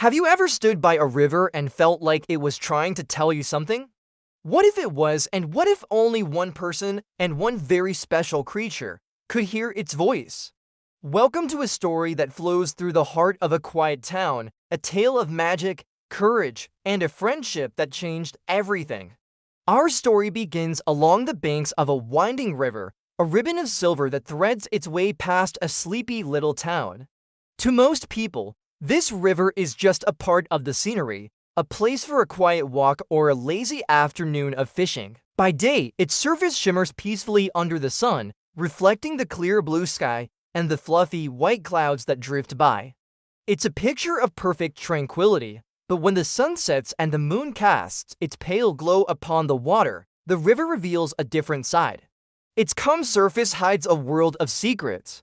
Have you ever stood by a river and felt like it was trying to tell you something? What if it was, and what if only one person and one very special creature could hear its voice? Welcome to a story that flows through the heart of a quiet town, a tale of magic, courage, and a friendship that changed everything. Our story begins along the banks of a winding river, a ribbon of silver that threads its way past a sleepy little town. To most people, this river is just a part of the scenery, a place for a quiet walk or a lazy afternoon of fishing. By day, its surface shimmers peacefully under the sun, reflecting the clear blue sky and the fluffy white clouds that drift by. It's a picture of perfect tranquility, but when the sun sets and the moon casts its pale glow upon the water, the river reveals a different side. Its calm surface hides a world of secrets.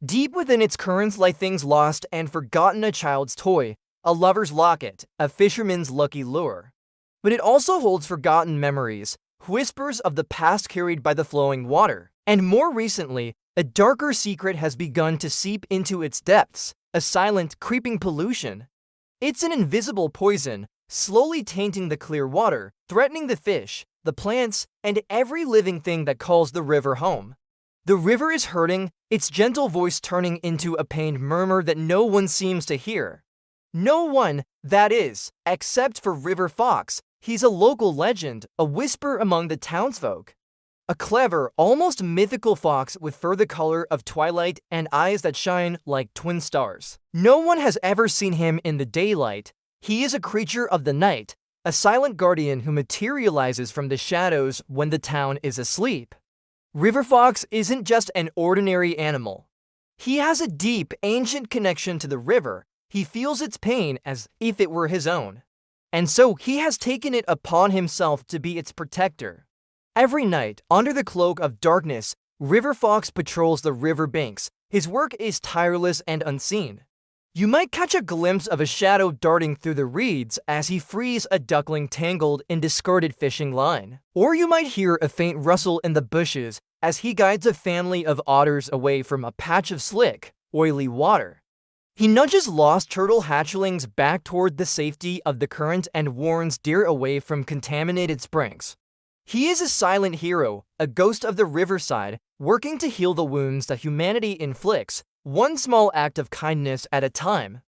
Deep within its currents lie things lost and forgotten: a child's toy, a lover's locket, a fisherman's lucky lure. But it also holds forgotten memories, whispers of the past carried by the flowing water. And more recently, a darker secret has begun to seep into its depths, a silent, creeping pollution. It's an invisible poison, slowly tainting the clear water, threatening the fish, the plants, and every living thing that calls the river home. The river is hurting, its gentle voice turning into a pained murmur that no one seems to hear. No one, that is, except for River Fox. He's a local legend, a whisper among the townsfolk. A clever, almost mythical fox with fur the color of twilight and eyes that shine like twin stars. No one has ever seen him in the daylight. He is a creature of the night, a silent guardian who materializes from the shadows when the town is asleep. River Fox isn't just an ordinary animal. He has a deep, ancient connection to the river. He feels its pain as if it were his own. And so he has taken it upon himself to be its protector. Every night, under the cloak of darkness, River Fox patrols the river banks. His work is tireless and unseen. You might catch a glimpse of a shadow darting through the reeds as he frees a duckling tangled in discarded fishing line. Or you might hear a faint rustle in the bushes as he guides a family of otters away from a patch of slick, oily water. He nudges lost turtle hatchlings back toward the safety of the current and warns deer away from contaminated springs. He is a silent hero, a ghost of the riverside, working to heal the wounds that humanity inflicts, one small act of kindness at a time.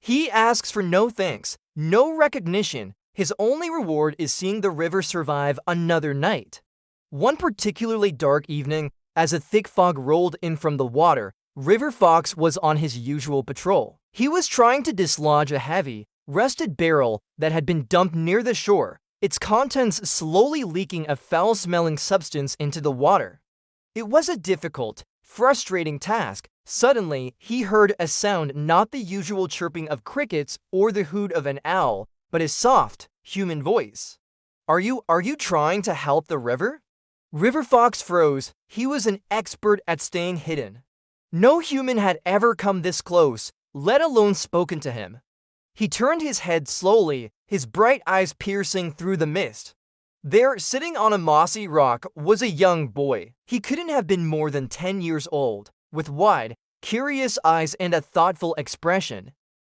He asks for no thanks, no recognition. His only reward is seeing the river survive another night. One particularly dark evening, as a thick fog rolled in from the water, River Fox was on his usual patrol. He was trying to dislodge a heavy, rusted barrel that had been dumped near the shore, its contents slowly leaking a foul-smelling substance into the water. It was a difficult, frustrating task. Suddenly, he heard a sound, not the usual chirping of crickets or the hoot of an owl, but a soft, human voice. Are you trying to help the river?" River Fox froze. He was an expert at staying hidden. No human had ever come this close, let alone spoken to him. He turned his head slowly, his bright eyes piercing through the mist. There, sitting on a mossy rock, was a young boy. He couldn't have been more than 10 years old, with wide, curious eyes and a thoughtful expression.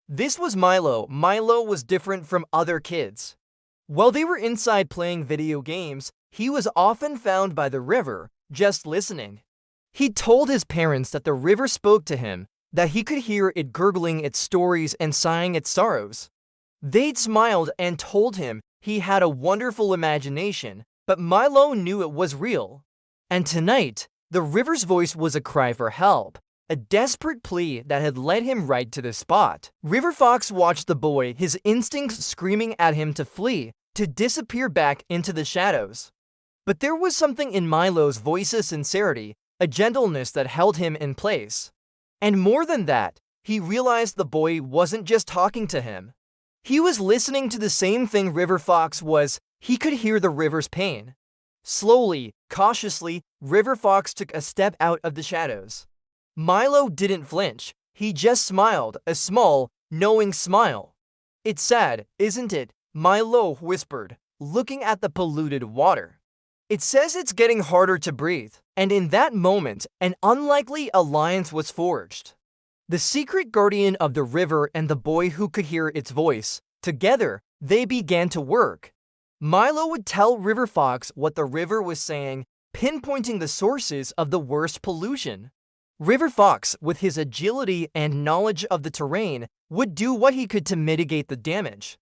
This was Milo. Milo was different from other kids. While they were inside playing video games, he was often found by the river, just listening. He told his parents that the river spoke to him, that he could hear it gurgling its stories and sighing its sorrows. They'd smiled and told him he had a wonderful imagination, but Milo knew it was real. And tonight, the river's voice was a cry for help, a desperate plea that had led him right to the spot. River Fox watched the boy, his instincts screaming at him to flee, to disappear back into the shadows. But there was something in Milo's voice's sincerity, a gentleness that held him in place. And more than that, he realized the boy wasn't just talking to him. He was listening to the same thing River Fox was. He could hear the river's pain. Slowly, cautiously, River Fox took a step out of the shadows. Milo didn't flinch. He just smiled, a small, knowing smile. "It's sad, isn't it?" Milo whispered, looking at the polluted water. "It says it's getting harder to breathe." And in that moment, an unlikely alliance was forged. The secret guardian of the river and the boy who could hear its voice. Together, they began to work. Milo would tell River Fox what the river was saying, pinpointing the sources of the worst pollution. River Fox, with his agility and knowledge of the terrain, would do what he could to mitigate the damage.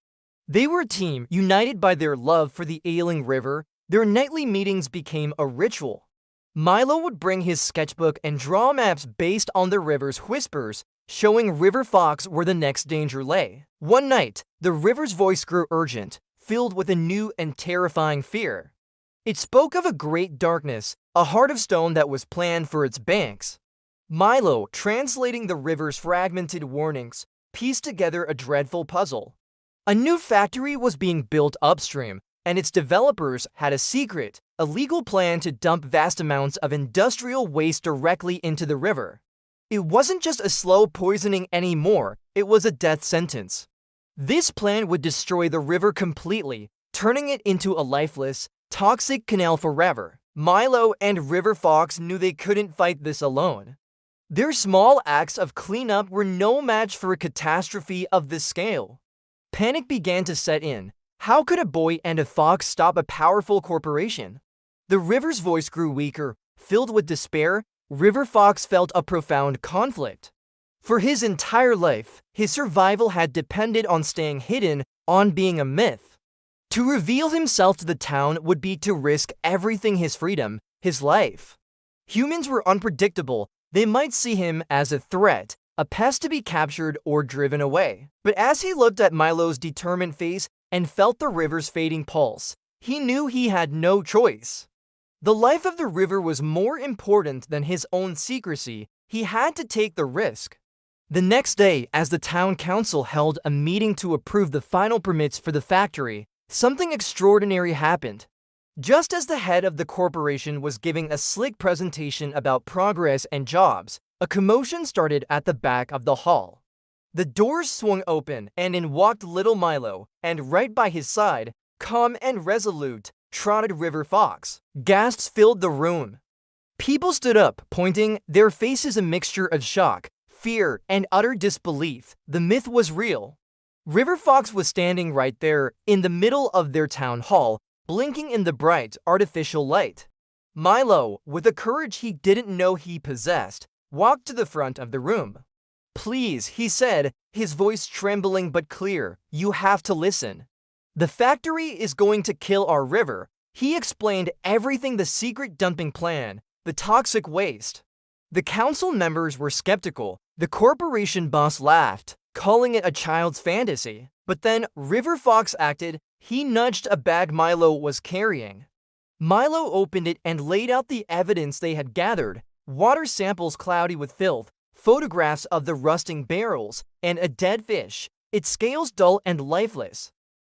They were a team united by their love for the ailing river. Their nightly meetings became a ritual. Milo would bring his sketchbook and draw maps based on the river's whispers, showing River Fox where the next danger lay. One night, the river's voice grew urgent, filled with a new and terrifying fear. It spoke of a great darkness, a heart of stone that was planned for its banks. Milo, translating the river's fragmented warnings, pieced together a dreadful puzzle. A new factory was being built upstream, and its developers had a secret, illegal plan to dump vast amounts of industrial waste directly into the river. It wasn't just a slow poisoning anymore, it was a death sentence. This plan would destroy the river completely, turning it into a lifeless, toxic canal forever. Milo and River Fox knew they couldn't fight this alone. Their small acts of cleanup were no match for a catastrophe of this scale. Panic began to set in. How could a boy and a fox stop a powerful corporation? The river's voice grew weaker. Filled with despair, River Fox felt a profound conflict. For his entire life, his survival had depended on staying hidden, on being a myth. To reveal himself to the town would be to risk everything: his freedom, his life. Humans were unpredictable. They might see him as a threat, a pest to be captured or driven away. But as he looked at Milo's determined face and felt the river's fading pulse, he knew he had no choice. The life of the river was more important than his own secrecy. He had to take the risk. The next day, as the town council held a meeting to approve the final permits for the factory, something extraordinary happened. Just as the head of the corporation was giving a slick presentation about progress and jobs, a commotion started at the back of the hall. The doors swung open, and in walked little Milo, and right by his side, calm and resolute, trotted River Fox. Gasps filled the room. People stood up, pointing, their faces a mixture of shock, fear, and utter disbelief. The myth was real. River Fox was standing right there, in the middle of their town hall, blinking in the bright, artificial light. Milo, with a courage he didn't know he possessed, walked to the front of the room. "Please," he said, his voice trembling but clear, "you have to listen. The factory is going to kill our river." He explained everything: the secret dumping plan, the toxic waste. The council members were skeptical. The corporation boss laughed, calling it a child's fantasy. But then River Fox acted. He nudged a bag Milo was carrying. Milo opened it and laid out the evidence they had gathered: water samples cloudy with filth, photographs of the rusting barrels, and a dead fish, its scales dull and lifeless.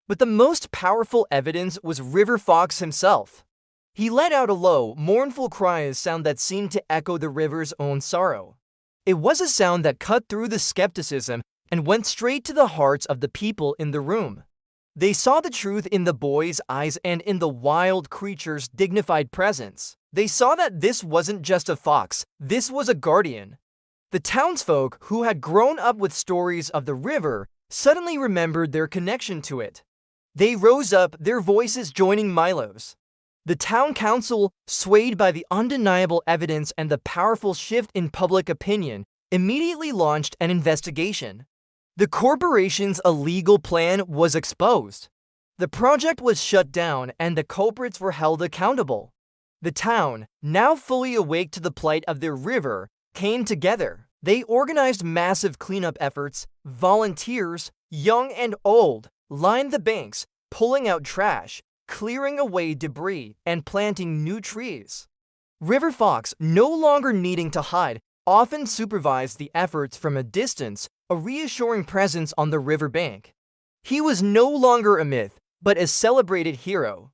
But the most powerful evidence was River Fox himself. He let out a low, mournful cry, a sound that seemed to echo the river's own sorrow. It was a sound that cut through the skepticism and went straight to the hearts of the people in the room. They saw the truth in the boy's eyes and in the wild creature's dignified presence. They saw that this wasn't just a fox, this was a guardian. The townsfolk, who had grown up with stories of the river, suddenly remembered their connection to it. They rose up, their voices joining Milo's. The town council, swayed by the undeniable evidence and the powerful shift in public opinion, immediately launched an investigation. The corporation's illegal plan was exposed. The project was shut down and the culprits were held accountable. The town, now fully awake to the plight of their river, came together. They organized massive cleanup efforts. Volunteers, young and old, lined the banks, pulling out trash, clearing away debris, and planting new trees. River Fox, no longer needing to hide, often supervised the efforts from a distance, a reassuring presence on the riverbank. He was no longer a myth, but a celebrated hero.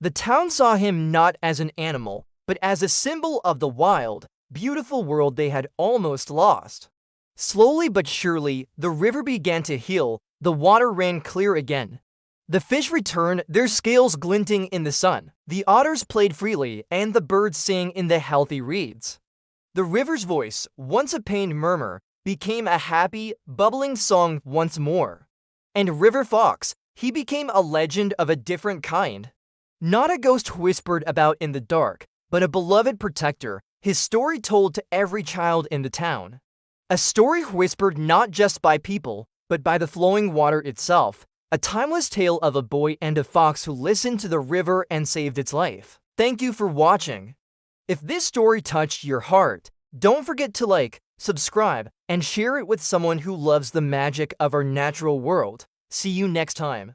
The town saw him not as an animal, but as a symbol of the wild, beautiful world they had almost lost. Slowly but surely, the river began to heal. The water ran clear again. The fish returned, their scales glinting in the sun. The otters played freely, and the birds sang in the healthy reeds. The river's voice, once a pained murmur, became a happy, bubbling song once more. And River Fox, he became a legend of a different kind. Not a ghost whispered about in the dark, but a beloved protector, his story told to every child in the town. A story whispered not just by people, but by the flowing water itself, a timeless tale of a boy and a fox who listened to the river and saved its life. Thank you for watching. If this story touched your heart, don't forget to like, subscribe, and share it with someone who loves the magic of our natural world. See you next time.